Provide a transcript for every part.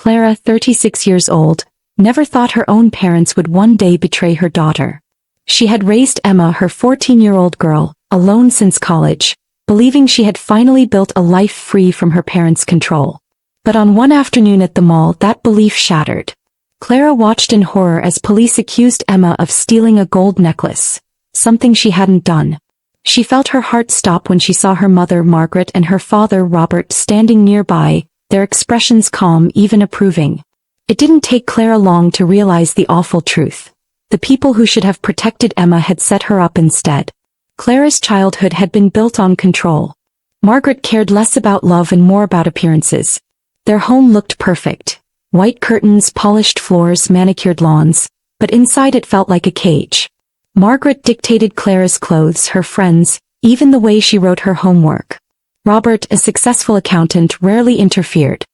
Clara, 36 years old, never thought her own parents would one day betray her daughter. She had raised Emma, her 14-year-old girl, alone since college, believing she had finally built a life free from her parents' control. But on one afternoon at the mall, that belief shattered. Clara watched in horror as police accused Emma of stealing a gold necklace, something she hadn't done. She felt her heart stop when she saw her mother Margaret and her father Robert standing nearby, their expressions calm, even approving. It didn't take Clara long to realize the awful truth. The people who should have protected Emma had set her up instead. Clara's childhood had been built on control. Margaret cared less about love and more about appearances. Their home looked perfect. White curtains, polished floors, manicured lawns, but inside it felt like a cage. Margaret dictated Clara's clothes, her friends, even the way she wrote her homework. Robert, a successful accountant, rarely interfered.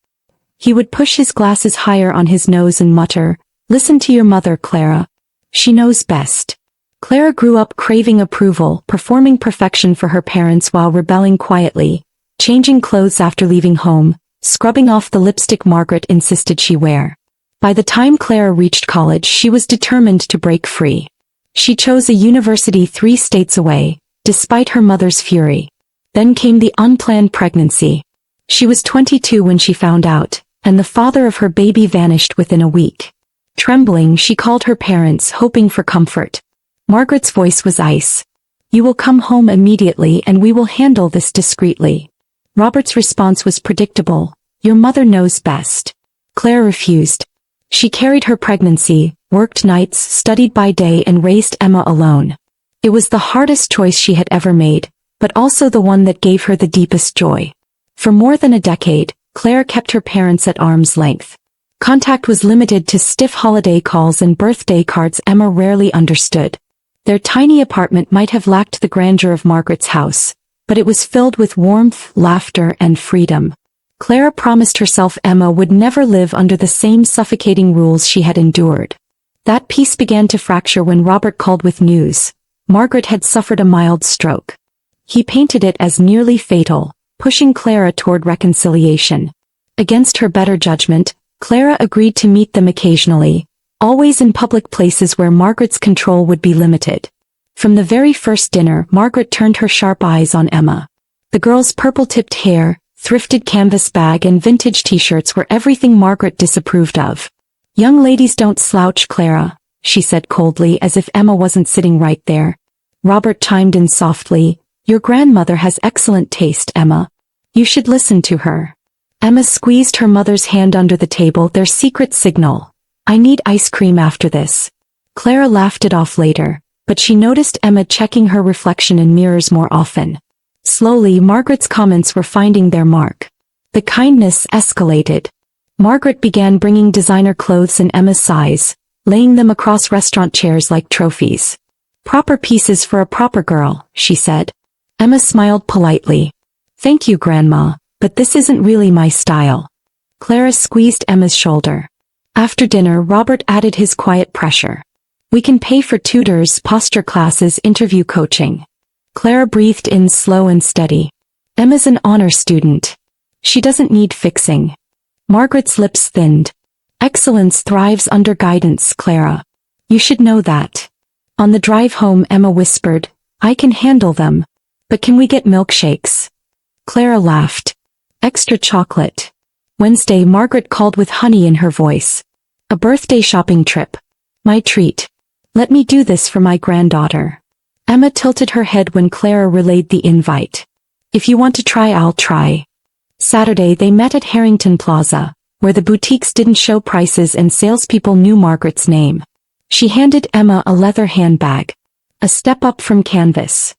He would push his glasses higher on his nose and mutter, "Listen to your mother, Clara. She knows best." Clara grew up craving approval, performing perfection for her parents while rebelling quietly, changing clothes after leaving home, scrubbing off the lipstick Margaret insisted she wear. By the time Clara reached college, she was determined to break free. She chose a university 3 states away, despite her mother's fury. Then came the unplanned pregnancy. She was 22 when she found out, and the father of her baby vanished within a week. Trembling, she called her parents, hoping for comfort. Margaret's voice was ice. "You will come home immediately and we will handle this discreetly." Robert's response was predictable. "Your mother knows best." Clara refused. She carried her pregnancy, worked nights, studied by day, and raised Emma alone. It was the hardest choice she had ever made, but also the one that gave her the deepest joy. For more than a decade, Clara kept her parents at arm's length. Contact was limited to stiff holiday calls and birthday cards Emma rarely understood. Their tiny apartment might have lacked the grandeur of Margaret's house, but it was filled with warmth, laughter, and freedom. Clara promised herself Emma would never live under the same suffocating rules she had endured. That peace began to fracture when Robert called with news. Margaret had suffered a mild stroke. He painted it as nearly fatal, pushing Clara toward reconciliation. Against her better judgment, Clara agreed to meet them occasionally, always in public places where Margaret's control would be limited. From the very first dinner, Margaret turned her sharp eyes on Emma. The girl's purple-tipped hair, thrifted canvas bag, and vintage t-shirts were everything Margaret disapproved of. "Young ladies don't slouch, Clara," she said coldly, as if Emma wasn't sitting right there. Robert chimed in softly, "Your grandmother has excellent taste, Emma. You should listen to her." Emma squeezed her mother's hand under the table, their secret signal. "I need ice cream after this." Clara laughed it off later, but she noticed Emma checking her reflection in mirrors more often. Slowly, Margaret's comments were finding their mark. The kindness escalated. Margaret began bringing designer clothes in Emma's size, laying them across restaurant chairs like trophies. "Proper pieces for a proper girl," she said. Emma smiled politely. "Thank you, Grandma, but this isn't really my style." Clara squeezed Emma's shoulder. After dinner, Robert added his quiet pressure. "We can pay for tutors, posture classes, interview coaching." Clara breathed in slow and steady. "Emma's an honor student. She doesn't need fixing." Margaret's lips thinned. "Excellence thrives under guidance, Clara. You should know that." On the drive home, Emma whispered, "I can handle them. But can we get milkshakes?" Clara laughed. "Extra chocolate." Wednesday, Margaret called with honey in her voice. "A birthday shopping trip. My treat. Let me do this for my granddaughter." Emma tilted her head when Clara relayed the invite. "If you want to try, I'll try." Saturday, they met at Harrington Plaza, where the boutiques didn't show prices and salespeople knew Margaret's name. She handed Emma a leather handbag. A step up from canvas.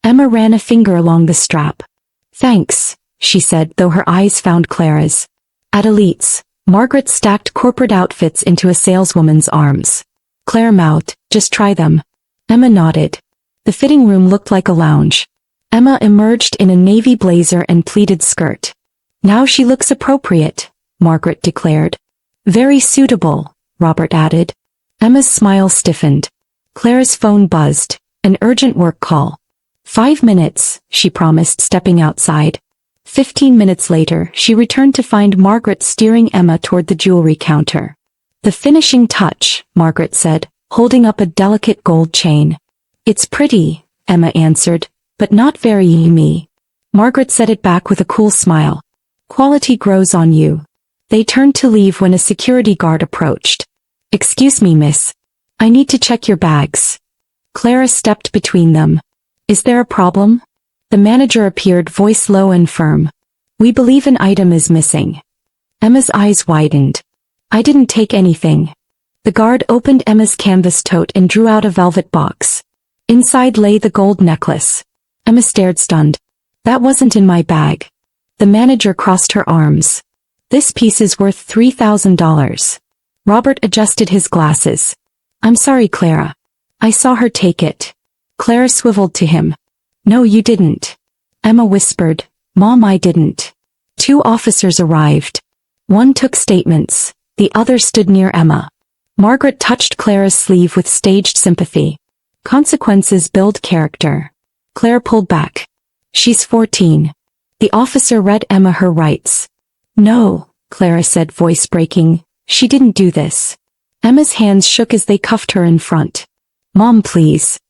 Emma ran a finger along the strap. "Thanks," she said, though her eyes found Clara's. At Elite's, Margaret stacked corporate outfits into a saleswoman's arms. Clara mouthed, "Just try them." Emma nodded. The fitting room looked like a lounge. Emma emerged in a navy blazer and pleated skirt. "Now she looks appropriate," Margaret declared. "Very suitable," Robert added. Emma's smile stiffened. Clara's phone buzzed. An urgent work call. "5 minutes," she promised, stepping outside. 15 minutes later, she returned to find Margaret steering Emma toward the jewelry counter. "The finishing touch," Margaret said, holding up a delicate gold chain. "It's pretty," Emma answered, "but not very me." Margaret said it back with a cool smile. "Quality grows on you." They turned to leave when a security guard approached. "Excuse me, miss. I need to check your bags." Clara stepped between them. "Is there a problem?" The manager appeared, voice low and firm. "We believe an item is missing." Emma's eyes widened. "I didn't take anything." The guard opened Emma's canvas tote and drew out a velvet box. Inside lay the gold necklace. Emma stared stunned. "That wasn't in my bag." The manager crossed her arms. "This piece is worth $3,000. Robert adjusted his glasses. "I'm sorry, Clara. I saw her take it." Clara swiveled to him. "No, you didn't." Emma whispered, "Mom, I didn't." 2 officers arrived. One took statements, the other stood near Emma. Margaret touched Clara's sleeve with staged sympathy. "Consequences build character." Clara pulled back. "She's 14. The officer read Emma her rights. "No," Clara said, voice breaking, "she didn't do this." Emma's hands shook as they cuffed her in front. "Mom, please."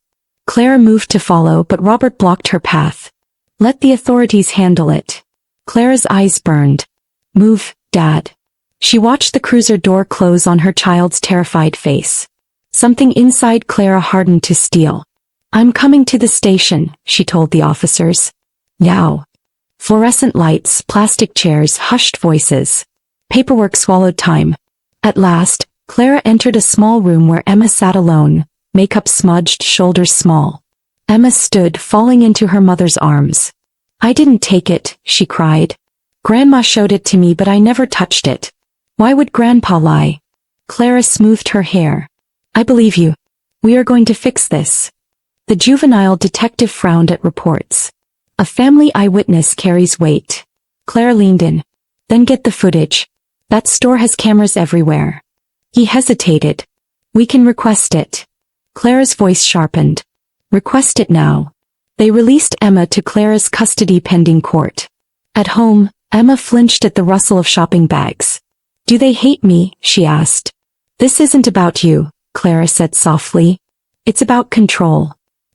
Clara moved to follow, but Robert blocked her path. "Let the authorities handle it." Clara's eyes burned. "Move, Dad." She watched the cruiser door close on her child's terrified face. Something inside Clara hardened to steel. "I'm coming to the station," she told the officers. Now. Fluorescent lights, plastic chairs, hushed voices. Paperwork swallowed time. At last, Clara entered a small room where Emma sat alone, makeup smudged, shoulders small. Emma stood, falling into her mother's arms. "I didn't take it," she cried. "Grandma showed it to me, but I never touched it." "Why would Grandpa lie?" Clara smoothed her hair. "I believe you. We are going to fix this." The juvenile detective frowned at reports. "A family eyewitness carries weight." Clara leaned in. "Then get the footage. That store has cameras everywhere." He hesitated. "We can request it." Clara's voice sharpened. "Request it now." They released Emma to Clara's custody pending court. At home, Emma flinched at the rustle of shopping bags. "Do they hate me?" she asked. "This isn't about you," Clara said softly. "It's about control."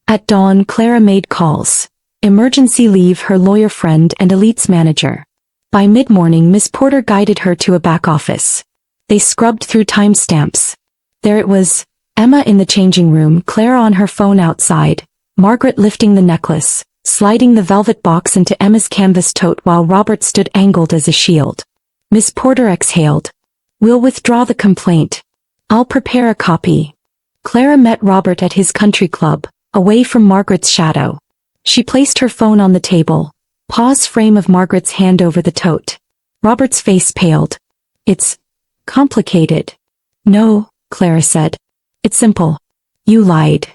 At dawn, Clara made calls. Emergency leave, her lawyer friend, and Elite's manager. By mid-morning, Miss Porter guided her to a back office. They scrubbed through timestamps. There it was, Emma in the changing room, Clara on her phone outside, Margaret lifting the necklace, sliding the velvet box into Emma's canvas tote while Robert stood angled as a shield. Miss Porter exhaled. "We'll withdraw the complaint. I'll prepare a copy." Clara met Robert at his country club, away from Margaret's shadow. She placed her phone on the table, pause frame of Margaret's hand over the tote. Robert's face paled. "It's complicated." "No," Clara said. "It's simple. You lied."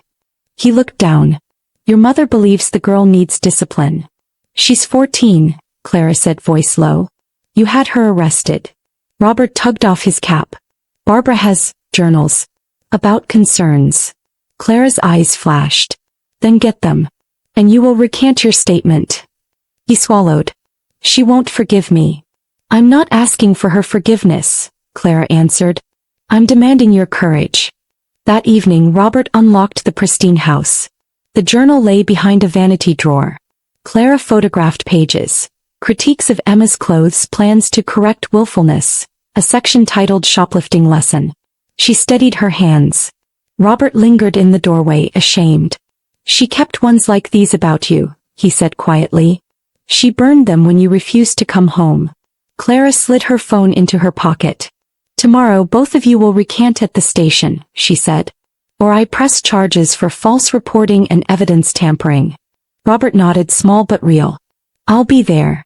He looked down. "Your mother believes the girl needs discipline." "She's 14, Clara said, voice low. "You had her arrested." Robert tugged off his cap. "Barbara has journals about concerns." Clara's eyes flashed. "Then get them. And you will recant your statement." He swallowed. "She won't forgive me." "I'm not asking for her forgiveness," Clara answered. "I'm demanding your courage." That evening, Robert unlocked the pristine house. The journal lay behind a vanity drawer. Clara photographed pages. Critiques of Emma's clothes, plans to correct willfulness, a section titled Shoplifting Lesson. She steadied her hands. Robert lingered in the doorway, ashamed. "She kept ones like these about you," he said quietly. "She burned them when you refused to come home." Clara slid her phone into her pocket. "Tomorrow both of you will recant at the station," she said. "Or I press charges for false reporting and evidence tampering." Robert nodded, small but real. "I'll be there."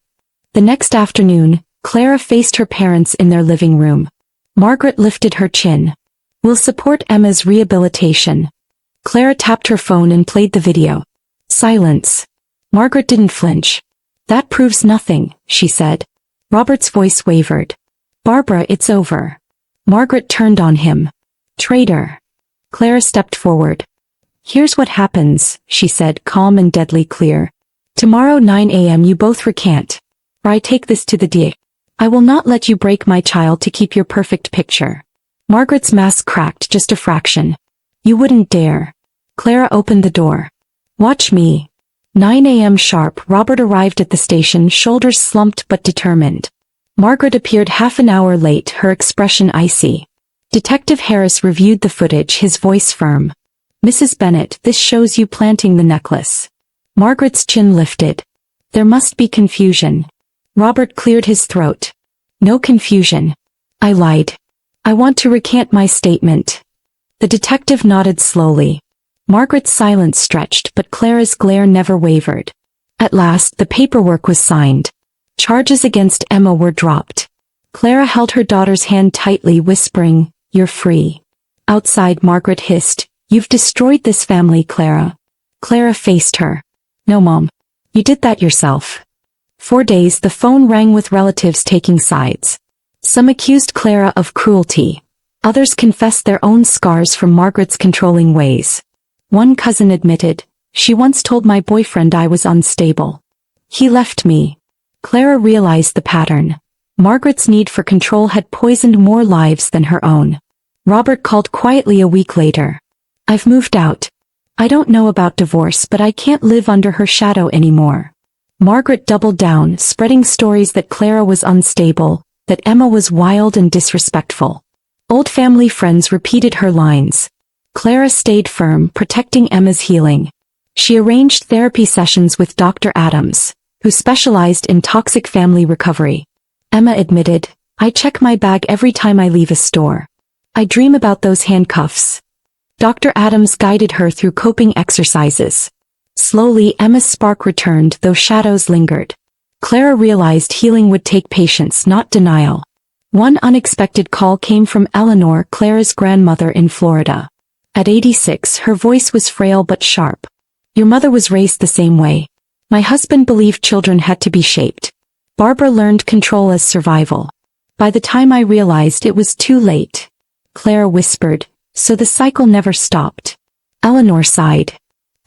The next afternoon, Clara faced her parents in their living room. Margaret lifted her chin. "We'll support Emma's rehabilitation." Clara tapped her phone and played the video. Silence. Margaret didn't flinch. "That proves nothing," she said. Robert's voice wavered. "Barbara, it's over." Margaret turned on him. "Traitor." Clara stepped forward. "Here's what happens," she said, calm and deadly clear. "Tomorrow 9 a.m. you both recant. or I take this to the D. I will not let you break my child to keep your perfect picture. Margaret's mask cracked just a fraction. You wouldn't dare. Clara opened the door. Watch me. 9 a.m. sharp, Robert arrived at the station, shoulders slumped but determined. Margaret appeared half an hour late, her expression icy. Detective Harris reviewed the footage, his voice firm. Mrs. Bennet, this shows you planting the necklace. Margaret's chin lifted. There must be confusion. Robert cleared his throat. No confusion. I lied. I want to recant my statement. The detective nodded slowly. Margaret's silence stretched, but Clara's glare never wavered. At last, the paperwork was signed. Charges against Emma were dropped. Clara held her daughter's hand tightly, whispering, "You're free." Outside, Margaret hissed, "You've destroyed this family, Clara." Clara faced her. "No, Mom. You did that yourself." For days the phone rang with relatives taking sides. Some accused Clara of cruelty. Others confessed their own scars from Margaret's controlling ways. One cousin admitted, "She once told my boyfriend I was unstable. He left me." Clara realized the pattern. Margaret's need for control had poisoned more lives than her own. Robert called quietly a week later. "I've moved out. I don't know about divorce, but I can't live under her shadow anymore." Margaret doubled down, spreading stories that Clara was unstable, that Emma was wild and disrespectful. Old family friends repeated her lines. Clara stayed firm, protecting Emma's healing. She arranged therapy sessions with Dr. Adams, who specialized in toxic family recovery. Emma admitted, "I check my bag every time I leave a store. I dream about those handcuffs." Dr. Adams guided her through coping exercises. Slowly, Emma's spark returned, though shadows lingered. Clara realized healing would take patience, not denial. One unexpected call came from Eleanor, Clara's grandmother in Florida. At 86, her voice was frail but sharp. "Your mother was raised the same way. My husband believed children had to be shaped. Barbara learned control as survival. By the time I realized it was too late." Clara whispered, "So the cycle never stopped." Eleanor sighed.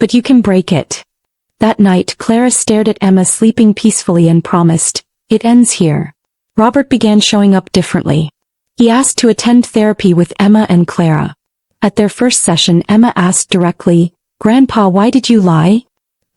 "But you can break it." That night, Clara stared at Emma sleeping peacefully and promised, "It ends here." Robert began showing up differently. He asked to attend therapy with Emma and Clara. At their first session, Emma asked directly, "Grandpa, why did you lie?"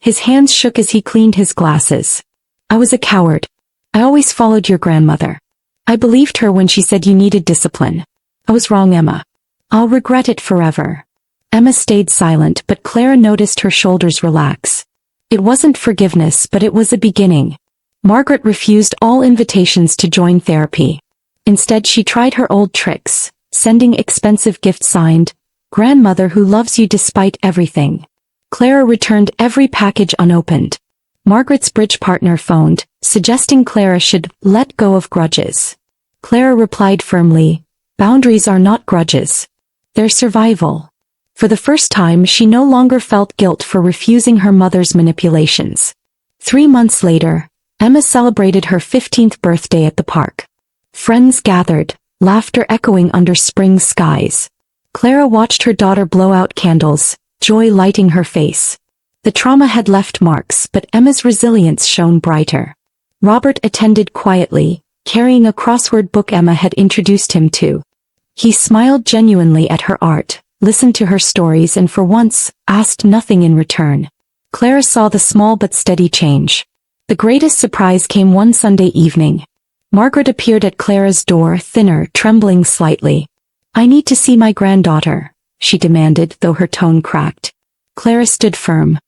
His hands shook as he cleaned his glasses. "I was a coward. I always followed your grandmother. I believed her when she said you needed discipline. I was wrong, Emma. I'll regret it forever." Emma stayed silent, but Clara noticed her shoulders relax. It wasn't forgiveness, but it was a beginning. Margaret refused all invitations to join therapy. Instead, she tried her old tricks, sending expensive gifts signed, "Grandmother who loves you despite everything." Clara returned every package unopened. Margaret's bridge partner phoned, suggesting Clara should let go of grudges. Clara replied firmly, "Boundaries are not grudges. They're survival." For the first time, she no longer felt guilt for refusing her mother's manipulations. 3 months later, Emma celebrated her 15th birthday at the park. Friends gathered, laughter echoing under spring skies. Clara watched her daughter blow out candles, joy lighting her face. The trauma had left marks, but Emma's resilience shone brighter. Robert attended quietly, carrying a crossword book Emma had introduced him to. He smiled genuinely at her art, listened to her stories, and for once, asked nothing in return. Clara saw the small but steady change. The greatest surprise came one Sunday evening. Margaret appeared at Clara's door, thinner, trembling slightly. "I need to see my granddaughter," she demanded, though her tone cracked. Clara stood firm.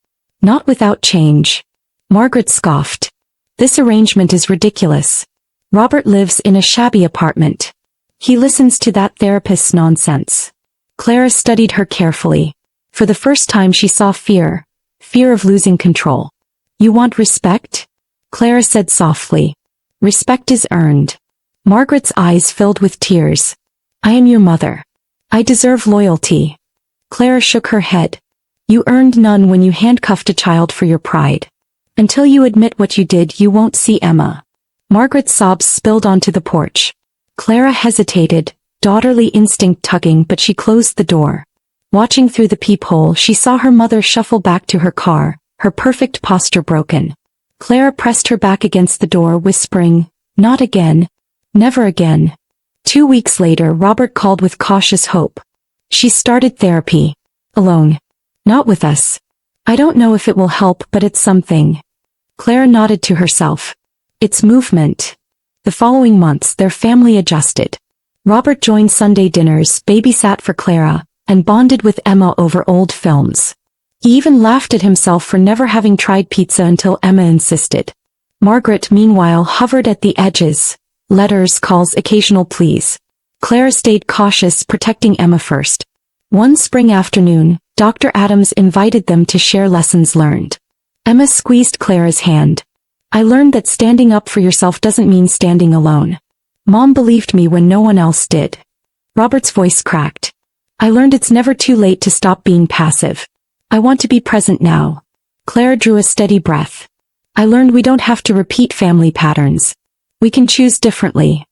"Not without change." Margaret scoffed. "This arrangement is ridiculous. Robert lives in a shabby apartment. He listens to that therapist's nonsense." Clara studied her carefully. For the first time she saw fear of losing control. "You want respect?" Clara said softly. "Respect is earned." Margaret's eyes filled with tears. "I am your mother. I deserve loyalty." Clara shook her head. "You earned none when you handcuffed a child for your pride. Until you admit what you did, you won't see Emma." Margaret's sobs spilled onto the porch. Clara hesitated, daughterly instinct tugging, but she closed the door. Watching through the peephole, she saw her mother shuffle back to her car, her perfect posture broken. Clara pressed her back against the door, whispering, "Not again. Never again." 2 weeks later, Robert called with cautious hope. "She started therapy. Alone. Not with us. I don't know if it will help, but it's something." Clara nodded to herself. "It's movement." The following months, their family adjusted. Robert joined Sunday dinners, babysat for Clara, and bonded with Emma over old films. He even laughed at himself for never having tried pizza until Emma insisted. Margaret, meanwhile, hovered at the edges. Letters, calls, occasional pleas. Clara stayed cautious, protecting Emma first. One spring afternoon, Dr. Adams invited them to share lessons learned. Emma squeezed Clara's hand. "I learned that standing up for yourself doesn't mean standing alone. Mom believed me when no one else did." Robert's voice cracked. "I learned it's never too late to stop being passive. I want to be present now." Clara drew a steady breath. "I learned we don't have to repeat family patterns. We can choose differently."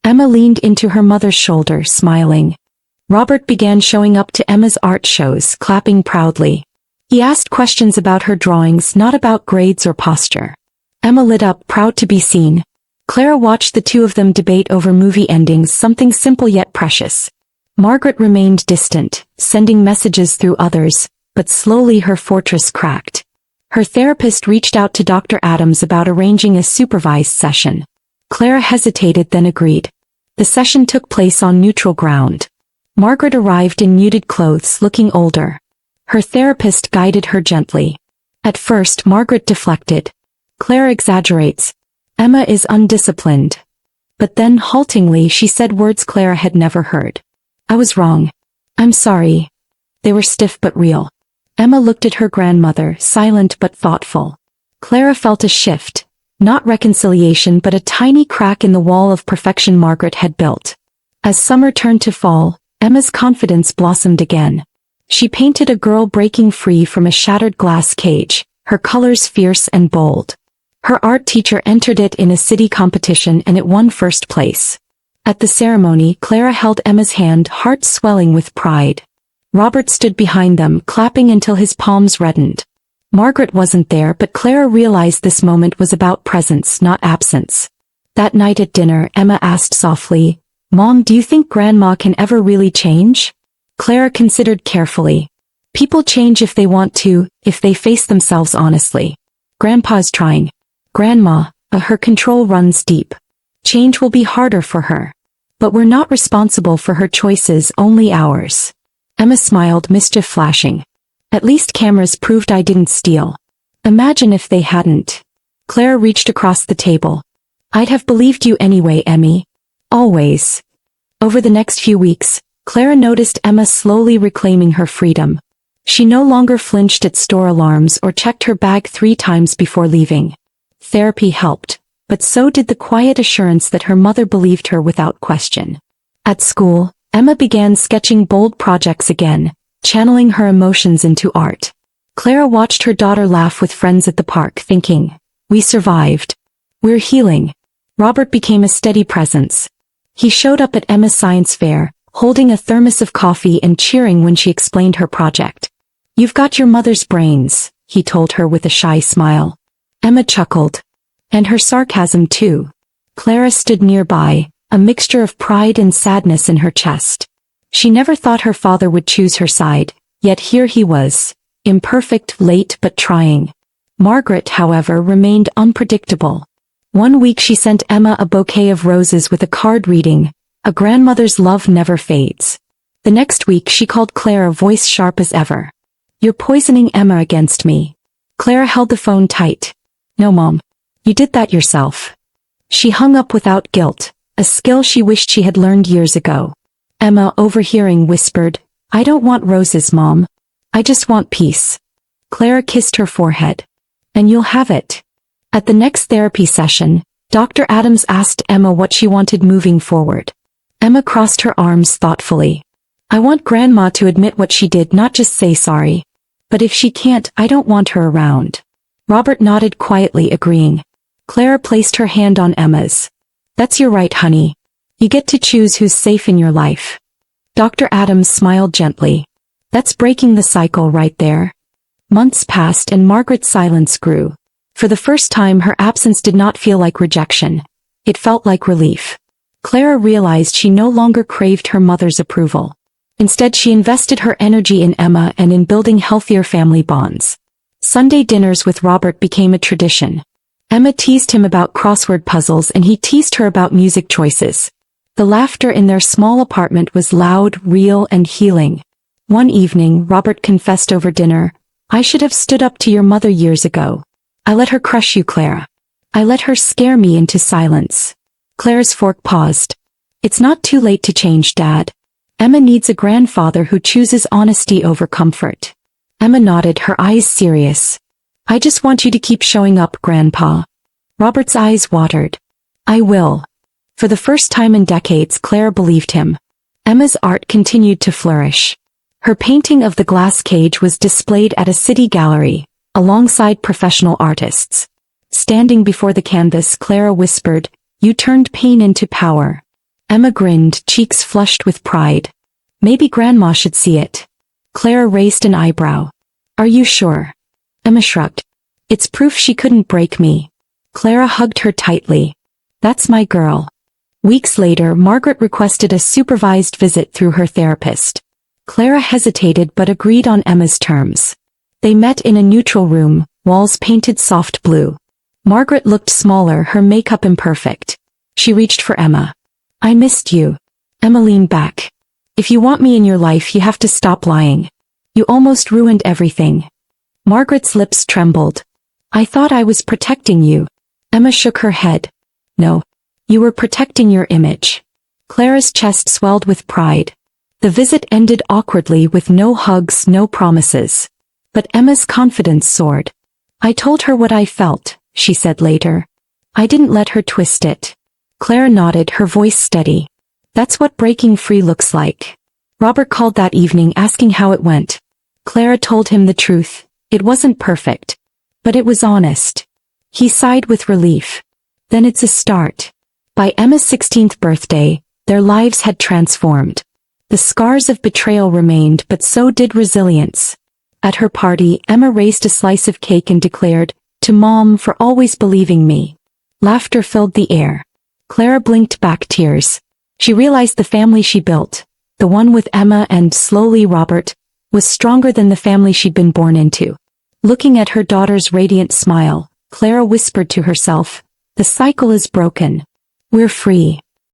Emma leaned into her mother's shoulder, smiling. Robert began showing up to Emma's art shows, clapping proudly. He asked questions about her drawings, not about grades or posture. Emma lit up, proud to be seen. Clara watched the two of them debate over movie endings, something simple yet precious. Margaret remained distant, sending messages through others, but slowly her fortress cracked. Her therapist reached out to Dr. Adams about arranging a supervised session. Clara hesitated, then agreed. The session took place on neutral ground. Margaret arrived in muted clothes, looking older. Her therapist guided her gently. At first, Margaret deflected. "Clara exaggerates. Emma is undisciplined." But then, haltingly, she said words Clara had never heard. "I was wrong. I'm sorry." They were stiff but real. Emma looked at her grandmother, silent but thoughtful. Clara felt a shift. Not reconciliation, but a tiny crack in the wall of perfection Margaret had built. As summer turned to fall, Emma's confidence blossomed again. She painted a girl breaking free from a shattered glass cage, her colors fierce and bold. Her art teacher entered it in a city competition and it won first place. At the ceremony, Clara held Emma's hand, heart swelling with pride. Robert stood behind them, clapping until his palms reddened. Margaret wasn't there, but Clara realized this moment was about presence, not absence. That night at dinner, Emma asked softly, "Mom, do you think Grandma can ever really change?" Clara considered carefully. "People change if they want to, if they face themselves honestly. Grandpa's trying. Grandma, her control runs deep. Change will be harder for her. But we're not responsible for her choices, only ours." Emma smiled, mischief flashing. "At least cameras proved I didn't steal. Imagine if they hadn't." Clara reached across the table. "I'd have believed you anyway, Emmy. Always." Over the next few weeks, Clara noticed Emma slowly reclaiming her freedom. She no longer flinched at store alarms or checked her bag 3 times before leaving. Therapy helped, but so did the quiet assurance that her mother believed her without question. At school, Emma began sketching bold projects again, channeling her emotions into art. Clara watched her daughter laugh with friends at the park, thinking, "We survived. We're healing." Robert became a steady presence. He showed up at Emma's science fair, holding a thermos of coffee and cheering when she explained her project. "You've got your mother's brains," he told her with a shy smile. Emma chuckled. And her sarcasm too. Clara stood nearby, a mixture of pride and sadness in her chest. She never thought her father would choose her side, yet here he was, imperfect, late but trying. Margaret, however, remained unpredictable. One week she sent Emma a bouquet of roses with a card reading, "A grandmother's love never fades." The next week she called Clara, voice sharp as ever. "You're poisoning Emma against me." Clara held the phone tight. "No, Mom. You did that yourself." She hung up without guilt, a skill she wished she had learned years ago. Emma, overhearing, whispered, "I don't want roses, Mom. I just want peace." Clara kissed her forehead. "And you'll have it." At the next therapy session, Dr. Adams asked Emma what she wanted moving forward. Emma crossed her arms thoughtfully. "I want Grandma to admit what she did, not just say sorry. But if she can't, I don't want her around." Robert nodded quietly, agreeing. Clara placed her hand on Emma's. "That's your right, honey. You get to choose who's safe in your life." Dr. Adams smiled gently. "That's breaking the cycle right there." Months passed and Margaret's silence grew. For the first time her absence did not feel like rejection. It felt like relief. Clara realized she no longer craved her mother's approval. Instead she invested her energy in Emma and in building healthier family bonds. Sunday dinners with Robert became a tradition. Emma teased him about crossword puzzles and he teased her about music choices. The laughter in their small apartment was loud, real, and healing. One evening, Robert confessed over dinner, "I should have stood up to your mother years ago. I let her crush you, Clara. I let her scare me into silence." Clara's fork paused. "It's not too late to change, Dad. Emma needs a grandfather who chooses honesty over comfort." Emma nodded, her eyes serious. "I just want you to keep showing up, Grandpa." Robert's eyes watered. "I will." For the first time in decades, Clara believed him. Emma's art continued to flourish. Her painting of the glass cage was displayed at a city gallery, alongside professional artists. Standing before the canvas, Clara whispered, "You turned pain into power." Emma grinned, cheeks flushed with pride. "Maybe Grandma should see it." Clara raised an eyebrow. "Are you sure?" Emma shrugged. "It's proof she couldn't break me." Clara hugged her tightly. "That's my girl." Weeks later, Margaret requested a supervised visit through her therapist. Clara hesitated but agreed on Emma's terms. They met in a neutral room, walls painted soft blue. Margaret looked smaller, her makeup imperfect. She reached for Emma. "I missed you." Emma leaned back. "If you want me in your life, you have to stop lying. You almost ruined everything." Margaret's lips trembled. "I thought I was protecting you." Emma shook her head. "No. You were protecting your image." Clara's chest swelled with pride. The visit ended awkwardly with no hugs, no promises. But Emma's confidence soared. "I told her what I felt," she said later. "I didn't let her twist it." Clara nodded, her voice steady. "That's what breaking free looks like." Robert called that evening asking how it went. Clara told him the truth. It wasn't perfect. But it was honest. He sighed with relief. Then it's a start. By Emma's 16th birthday, their lives had transformed. The scars of betrayal remained, but so did resilience. At her party, Emma raised a slice of cake and declared, "To Mom for always believing me." Laughter filled the air. Clara blinked back tears. She realized the family she built, the one with Emma and, slowly, Robert, was stronger than the family she'd been born into. Looking at her daughter's radiant smile, Clara whispered to herself, "The cycle is broken. We're free."